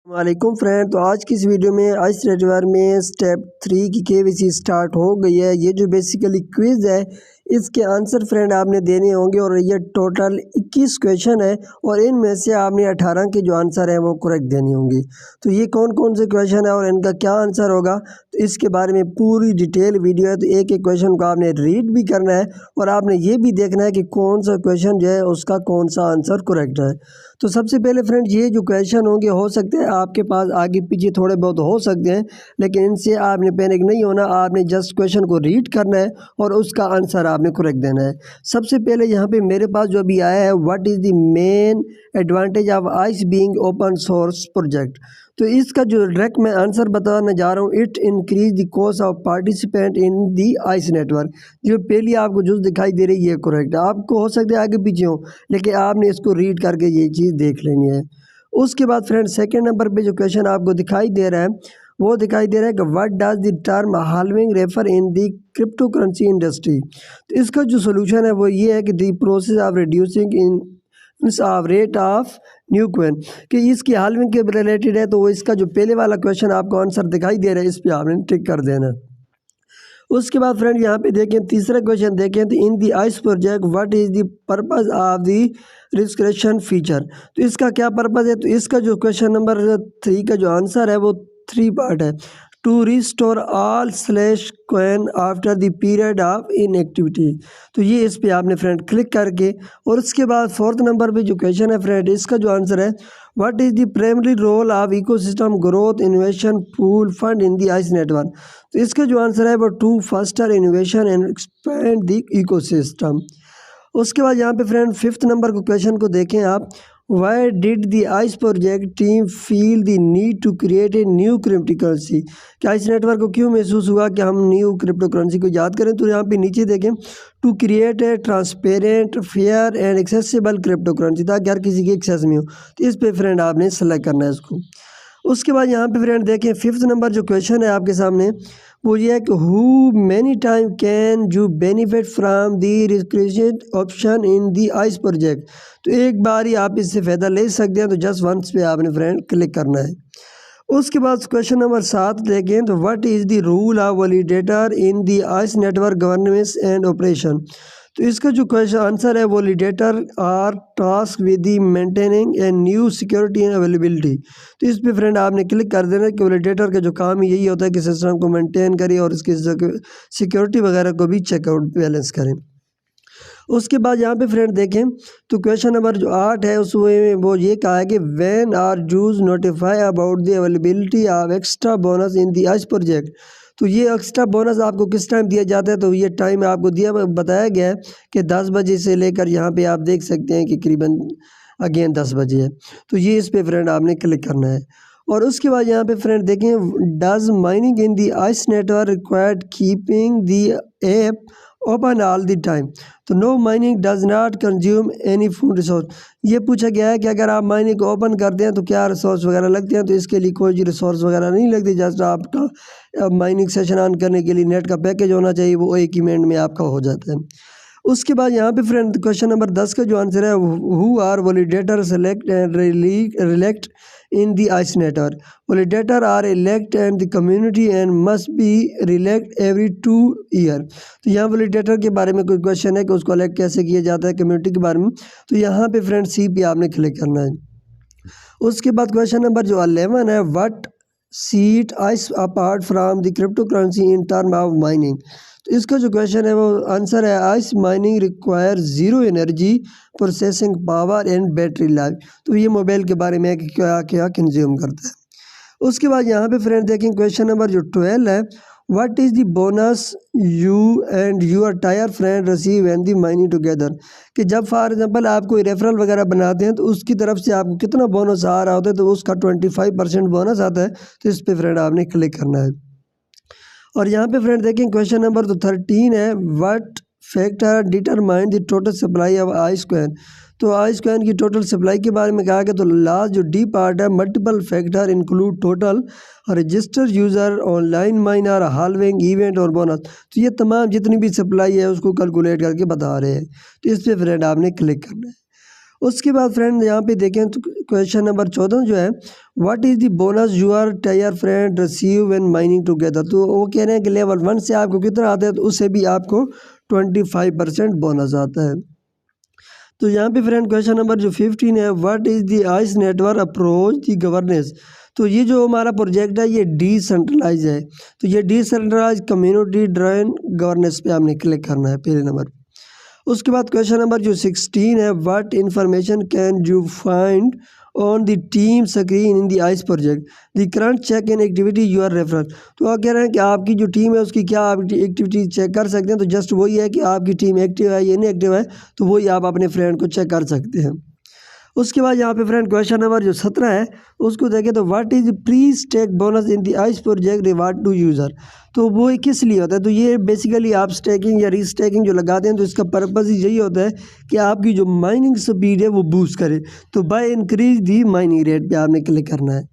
वालेकुम फ्रेंड। तो आज की इस वीडियो में आइस रेजर्वायर में स्टेप 3 की केवाईसी स्टार्ट हो गई है। ये जो बेसिकली क्विज़ है इसके आंसर फ्रेंड आपने देने होंगे और ये टोटल 21 क्वेश्चन है और इनमें से आपने 18 के जो आंसर है वो करेक्ट देने होंगे। तो ये कौन कौन से क्वेश्चन है और इनका क्या आंसर होगा तो इसके बारे में पूरी डिटेल वीडियो है। तो एक एक क्वेश्चन को आपने रीड भी करना है और आपने ये भी देखना है कि कौन सा क्वेश्चन जो है उसका कौन सा आंसर करेक्ट है। तो सबसे पहले फ्रेंड ये जो क्वेश्चन होंगे हो सकते हैं आपके पास आगे पीछे थोड़े बहुत हो सकते हैं, लेकिन इनसे आपने पैनिक नहीं होना। आपने जस्ट क्वेश्चन को रीड करना है और उसका आंसर आपने करेक्ट देना है। सबसे पहले यहाँ पे मेरे पास जो अभी आया है, what is the main advantage of ice being open source project. तो इसका जो डायरेक्ट मैं आंसर बताने जा रहा हूँ, it increase the cost of participant in the ice network. जो पहली आपको जो दिखाई दे रही है ये करेक्ट है। आपको हो सकता है आगे पीछे हो, लेकिन आपने इसको रीड करके ये चीज़ देख लेनी है। उसके बाद फ्रेंड सेकंड नंबर पे जो क्वेश्चन आपको दिखाई दे रहा है वो दिखाई दे रहा है कि what does the term halving refer in the crypto currency industry. तो इसका जो सोल्यूशन है वो ये है कि the process of reducing in of rate of new coin, कि इसकी हाल्विंग के रिलेटेड है। तो वो इसका जो पहले वाला क्वेश्चन आपको आंसर दिखाई दे रहा है इस पर आपने टिक कर देना। उसके बाद फ्रेंड यहाँ पे देखें तीसरा क्वेश्चन देखें, तो in the ice project what is the purpose of the subscription feature. तो इसका क्या पर्पस है। तो इसका जो क्वेश्चन नंबर 3 का जो आंसर है वो 3 पार्ट है। To restore all slash coin after the period of inactivity. तो ये इस पे आपने फ्रेंड क्लिक करके, और उसके बाद फोर्थ नंबर पे जो क्वेश्चन है फ्रेंड इसका जो आंसर है, what is the primary role of ecosystem growth innovation pool fund in the Ice network. तो इसका जो आंसर है वो to faster innovation and expand the ecosystem. उसके बाद यहाँ पे फ्रेंड फिफ्थ नंबर को क्वेश्चन को देखें आप, why did the ice project team feel the need to create a new cryptocurrency. क्या आइस नेटवर्क को क्यों महसूस हुआ कि हम न्यू क्रिप्टो करेंसी को याद करें। तो यहाँ पे नीचे देखें, to create a transparent fair and accessible cryptocurrency, ताकि हर किसी की एक्सेस में हो। तो इस पे फ्रेंड आपने सेलेक्ट करना है इसको। उसके बाद यहाँ पे फ्रेंड देखें फिफ्थ नंबर जो क्वेश्चन है आपके सामने वो ये है कि who many time can you benefit from the recreate option in the ice project. तो एक बार ही आप इससे फ़ायदा ले सकते हैं। तो जस्ट वंस पे आपने फ्रेंड क्लिक करना है। उसके बाद क्वेश्चन नंबर 7 देखें, तो what is the rule of validator in the ice network governance and operation. तो इसका जो क्वेश्चन आंसर है, validator are task with the maintaining and new security and availability. तो इस पे फ्रेंड आपने क्लिक कर देना कि वैलिडेटर का जो काम ही यही होता है कि सिस्टम को मेंटेन करे और इसकी सिक्योरिटी वगैरह को भी चेकआउट बैलेंस करें। उसके बाद यहाँ पे फ्रेंड देखें, तो क्वेश्चन नंबर जो 8 है उसमें वो ये कहा है कि व्हेन आर यूज notify about the availability of extra bonus in the ice project. तो ये एक्स्ट्रा बोनस आपको किस टाइम दिया जाता है। तो ये टाइम आपको बताया गया है कि 10 बजे से लेकर यहाँ पे आप देख सकते हैं कि करीबन अगेन 10 बजे है। तो ये इस पे फ्रेंड आपने क्लिक करना है। और उसके बाद यहाँ पे फ्रेंड देखें, does mining in the ice network required keeping the app open all the time. तो no mining does not consume any food resource. ये पूछा गया है कि अगर आप माइनिंग को ओपन करते हैं तो क्या रिसोर्स वगैरह लगते हैं। तो इसके लिए कोई रिसोर्स वगैरह नहीं लगती, जस्ट आपका माइनिंग सेशन ऑन करने के लिए नेट का पैकेज होना चाहिए, वो एक ही मिनट में आपका हो जाता है। उसके बाद यहाँ पे फ्रेंड क्वेश्चन नंबर 10 का जो आंसर है, who are validator select and reelect in the ice network. Validator are elect and the community and must be reelect every 2 year. तो यहाँ वैलिडेटर के बारे में कोई क्वेश्चन है कि उसको इलेक्ट कैसे किया जाता है कम्युनिटी के बारे में। तो यहाँ पे फ्रेंड सी पे आपने क्लिक करना है। उसके बाद क्वेश्चन नंबर जो 11 है, what seat ice apart from the crypto currency in term of mining. तो इसका जो क्वेश्चन है वो आंसर है, ice mining require zero energy processing power and battery life. तो ये मोबाइल के बारे में है कि क्या क्या कंज्यूम करता है। उसके बाद यहाँ पे फ्रेंड देखें क्वेश्चन नंबर जो 12 है, what is the bonus you and your tier friend receive and the mining together. कि जब फॉर एग्जांपल आप कोई रेफरल वगैरह बनाते हैं तो उसकी तरफ से आपको कितना बोनस आ रहा होता है। तो उसका 25% बोनस आता है। तो इस पर फ्रेंड आपने क्लिक करना है। और यहाँ पे फ्रेंड देखें क्वेश्चन नंबर तो 13 है, what factor determine the total supply of ice coin. तो आइस कॉइन की टोटल सप्लाई के बारे में कहा गया। तो लास्ट जो डी पार्ट है, multiple factor include total register user online minor halving event और बोनस। तो ये तमाम जितनी भी सप्लाई है उसको कैलकुलेट करके बता रहे हैं। तो इस पर फ्रेंड आपने क्लिक करना है। उसके बाद फ्रेंड यहाँ पे देखें तो क्वेश्चन नंबर 14 जो है, what is the bonus your tyre friend receive when mining together. तो वो कह रहे हैं कि लेवल 1 से आपको कितना आता है, तो उससे भी आपको 25% बोनस आता है। तो यहाँ पे फ्रेंड क्वेश्चन नंबर जो 15 है, what is the Ice network approach the governance. तो ये जो हमारा प्रोजेक्ट है ये डिसेंट्रलाइज है, तो ये डिसेंट्रलाइज कम्युनिटी ड्राइवन गवर्नेंस पे आपने क्लिक करना है पहले नंबर। उसके बाद क्वेश्चन नंबर जो 16 है, what information can you find on the team screen in the ice project the current check in activity you are refer. तो आप कह रहे हैं कि आपकी जो टीम है उसकी क्या आप एक्टिविटी चेक कर सकते हैं। तो जस्ट वही है कि आपकी टीम एक्टिव है या नहीं एक्टिव है, तो वही आप अपने फ्रेंड को चेक कर सकते हैं। उसके बाद यहाँ पे फ्रेंड क्वेश्चन नंबर जो 17 है उसको देखें, तो what is pre stake bonus in the ice project reward to user. तो वो किस लिए होता है, तो ये बेसिकली आप स्टेकिंग या रीस्टेकिंग जो लगाते हैं तो इसका पर्पज़ ही यही होता है कि आपकी जो माइनिंग स्पीड है वो बूस्ट करे। तो by increase the mining rate पे आपने क्लिक करना है।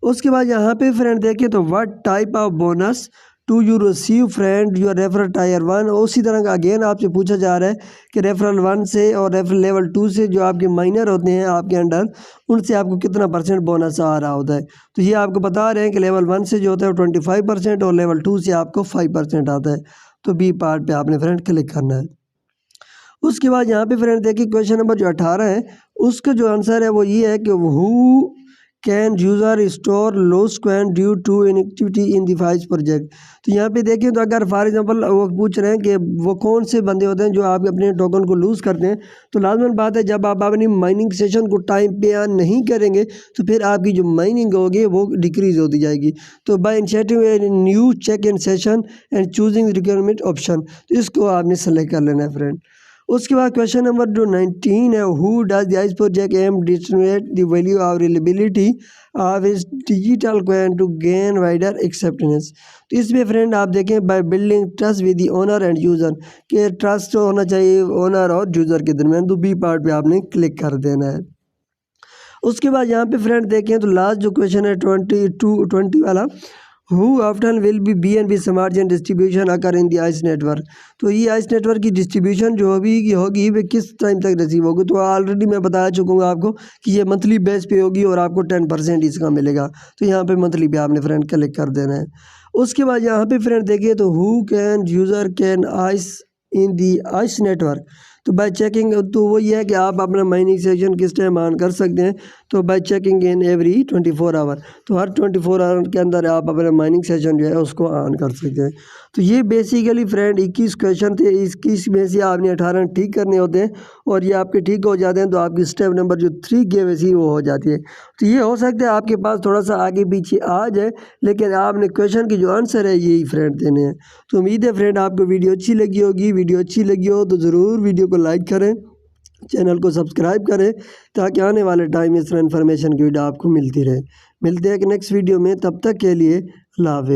उसके बाद यहाँ पे फ्रेंड देखें, तो what type of bonus to you receive friend your referral tier 1। उसी तरह का अगेन आपसे पूछा जा रहा है कि रेफरल 1 से और रेफरल लेवल 2 से जो आपके माइनर होते हैं आपके अंडर, उनसे आपको कितना % बोनस आ रहा होता है। तो ये आपको बता रहे हैं कि लेवल 1 से जो होता है वो 25% और लेवल 2 से आपको 5% आता है। तो बी पार्ट पे आपने फ्रेंड क्लिक करना है। उसके बाद यहाँ पे फ्रेंड देखिए क्वेश्चन नंबर जो 18 है उसका जो आंसर है वो ये है कि who can user store loss coin due to inactivity in the phase project. तो यहाँ पे देखें तो अगर फॉर एग्जांपल वो पूछ रहे हैं कि वो कौन से बंदे होते हैं जो आप अपने टोकन को लूज़ करते हैं, तो लाजमन बात है जब आप अपनी माइनिंग सेशन को टाइम पे ऑन नहीं करेंगे तो फिर आपकी जो माइनिंग होगी वो डिक्रीज होती जाएगी। तो by initiating a new check in session and choosing requirement option, तो इसको आपने सेलेक्ट कर लेना है फ्रेंड। उसके बाद क्वेश्चन नंबर जो 19 है, who does the ice project aim distribute the value of reliability of इस digital coin to gain wider acceptance. तो इसमें फ्रेंड आप देखें by building trust with the owner and user, के ट्रस्ट होना चाहिए ओनर और यूज़र के दरमियान। तो बी पार्ट पे आपने क्लिक कर देना है। उसके बाद यहाँ पे फ्रेंड देखें तो लास्ट जो क्वेश्चन है 20 वाला, who often will be BNB smart chain distribution occur in the Ice network. तो ये आइस नेटवर्क की डिस्ट्रीब्यूशन जो होगी वे किस टाइम तक रिसीव होगी। तो ऑलरेडी मैं बता चुका हूँ आपको कि ये मंथली बेस पे होगी और आपको 10% इसका मिलेगा। तो यहाँ पे मंथली पे आपने फ्रेंड क्लिक कर देना है। उसके बाद यहाँ पे फ्रेंड देखिए, तो who can user can ice in the ice network. तो बाय चेकिंग, तो वो ये है कि आप अपना माइनिंग सेशन किस टाइम ऑन कर सकते हैं। तो by checking in every 24 hour, तो हर 24 आवर के अंदर आप अपना माइनिंग सेशन जो है उसको ऑन कर सकते हैं। तो ये बेसिकली फ्रेंड 21 क्वेश्चन थे, 21 में से आपने 18 ठीक करने होते हैं और ये आपके ठीक हो जाते हैं तो आपकी स्टेप नंबर जो 3 KYC वो हो जाती है। तो ये हो सकता है आपके पास थोड़ा सा आगे पीछे आ जाए, लेकिन आपने क्वेश्चन की जो आंसर है यही फ्रेंड देने हैं। तो उम्मीद है फ्रेंड आपको वीडियो अच्छी लगी होगी। वीडियो अच्छी लगी हो तो ज़रूर वीडियो को लाइक करें, चैनल को सब्सक्राइब करें, ताकि आने वाले टाइम में इस तरह इन्फॉर्मेशन की वीडियो आपको मिलती रहे। मिलते हैं कि नेक्स्ट वीडियो में, तब तक के लिए अल्लाह हाफ़िज़।